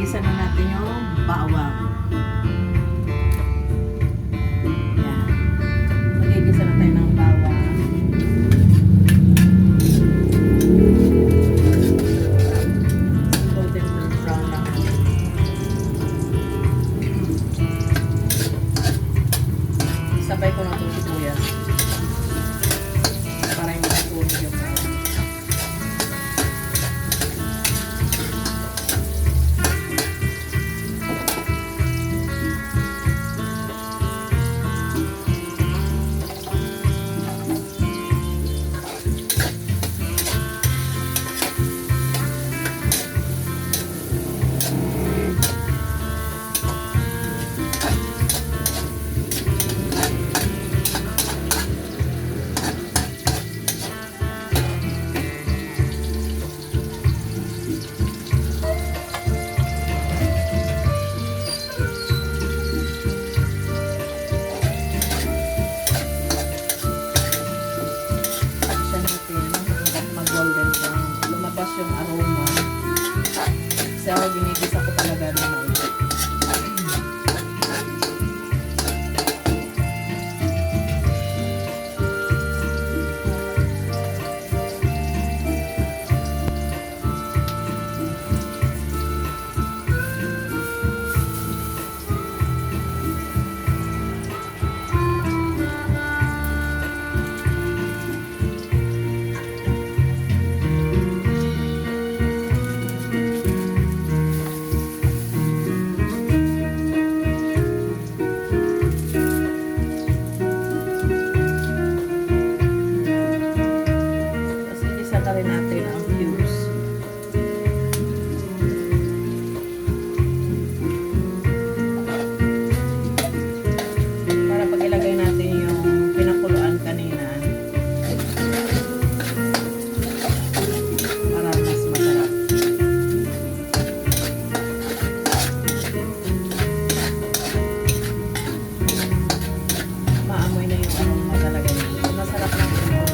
igisa na natin yung bawang. Yan. Mag-igisa na tayo ng bawang. Golden brown lang. Sabay ko na itong sibuyas. Para hindi masunog yung bawang. Yung aroma. Kasi ako ginigisa ko talaga naman. Natin ang cubes. Para pag ilagay natin yung pinakuluan kanina para mas masarap. Maamoy na yung aroma talaga yun. Masarap lang yung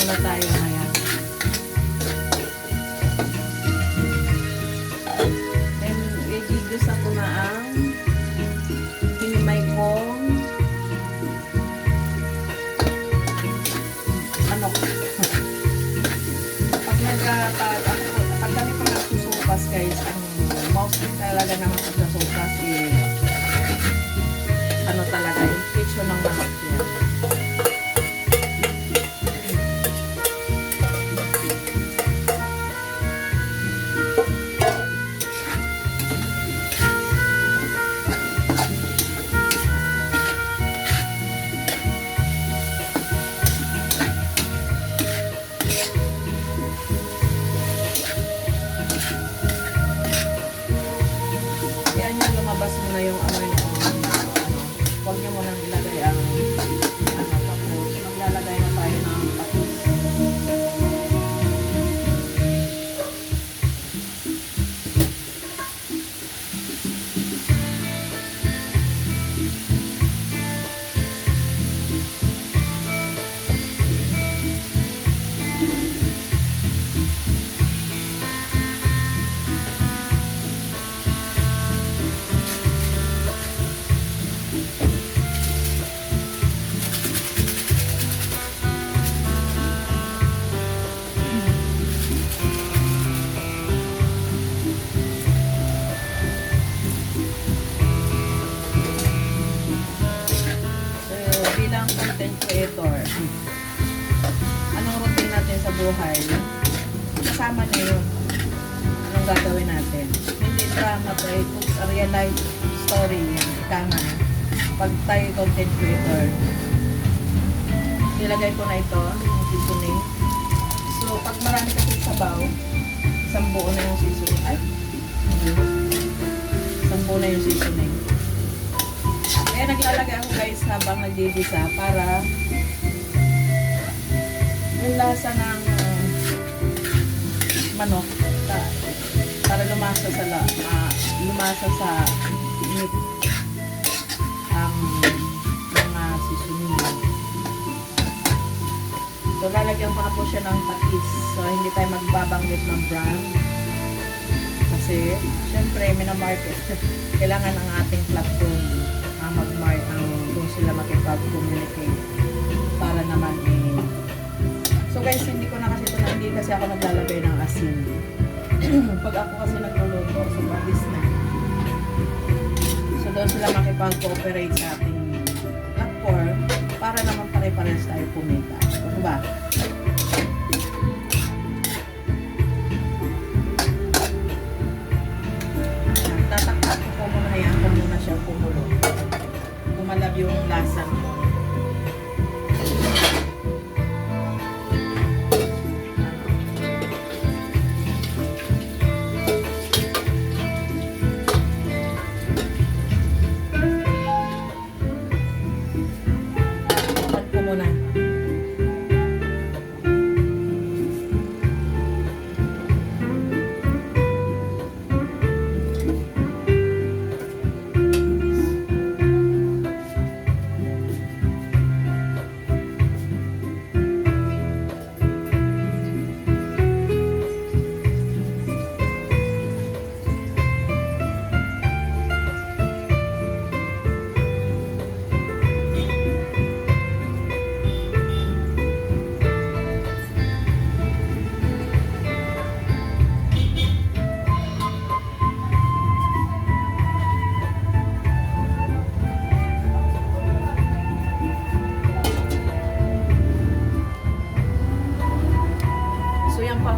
muna tayo ngayon. And igigusa ko na ang hinimay kong manok. Pag kami pa nagsusupas guys, ang mostly talaga naman pagsusupas ano talaga, yung picture ng manok niya. Lumabas mo na yung amoy ng huwag nyo mo nang ilagay ang tapos maglalagay na tayo ng tapos. buhay, kasama na yun. Anong gagawin natin? Hindi drama to, it's a real life story yan. Tama na. Pag tayo content creator, nilagay ko na ito, yung seasoning. So, So, pag marami kasi sabaw, isang buo na yung seasoning. Ay! Isang buo na yung seasoning. Kaya naglalagay ako guys habang nagdidisa para yung lasa ng manok para lumasa sa meat ang mga seasoning. So, lalagyan ko na po siya ng patis. So, hindi tayo magbabanggit ng brand. Kasi, syempre, minamarket. Kailangan ang ating platform mag-mark kung sila makipag-communicate para naman So, guys, hindi kasi ako naglalagay ng asin. Pag ako kasi nagluluto, so, patis na. So, doon sila makipag-cooperate sa ating platform para naman pare-pares tayo kumita. Ano ba? Tataktak ko muna yan kung muna siya kumulo. Kumalab yung lasa mo.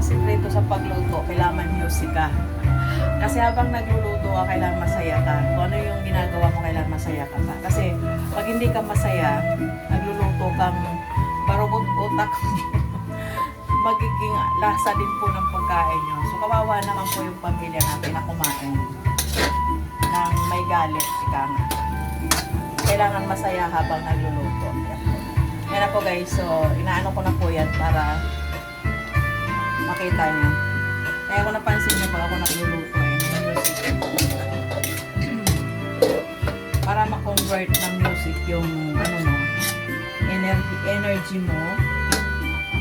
Sikreto sa pagluto, kailangan music ka. Kasi habang nagluluto ka, kailangan masaya ka. Kung ano yung ginagawa mo, kailangan masaya ka pa. Kasi pag hindi ka masaya, nagluluto kang barubot utak, magiging lasa din po ng pagkain nyo. So kawawa naman po yung pamilya natin na kumain ng may galit. Ika nga. Kailangan masaya habang nagluluto. Yan na po guys. So inaano ko na po yan para makita niyo. Kaya kung napansin niyo pag ako nagluluto para ma-convert ng music yung ano mo, energy mo,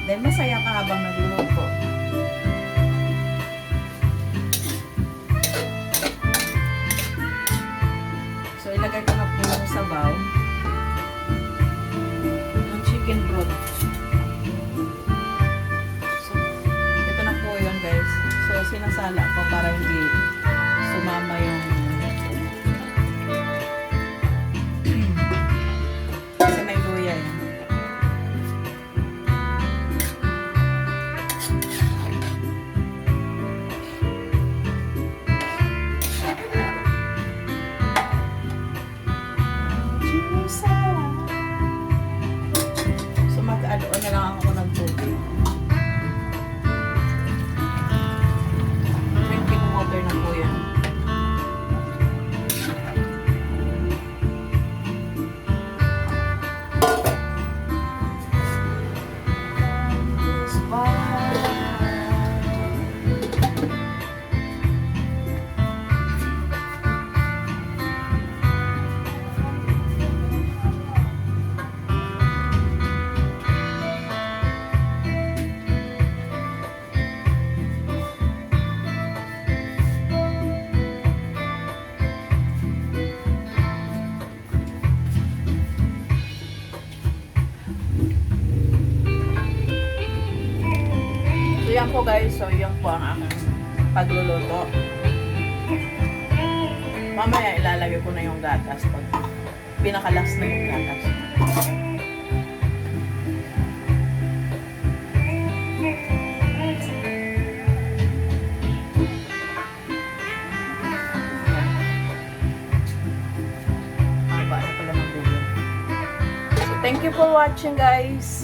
then masaya ka habang nagluluto. So ilagay ko na po yung sabaw ng chicken broth. So, sinasala ko para hindi sumama yung kasi may luya yun. So, mag-adoon na lang ako ng tubig. Water na po yan. So yan po guys, so yan po ang aking pagluluto. Mamaya ilalagay ko na yung gatas pag pinakalas na yung gatas. So thank you for watching guys.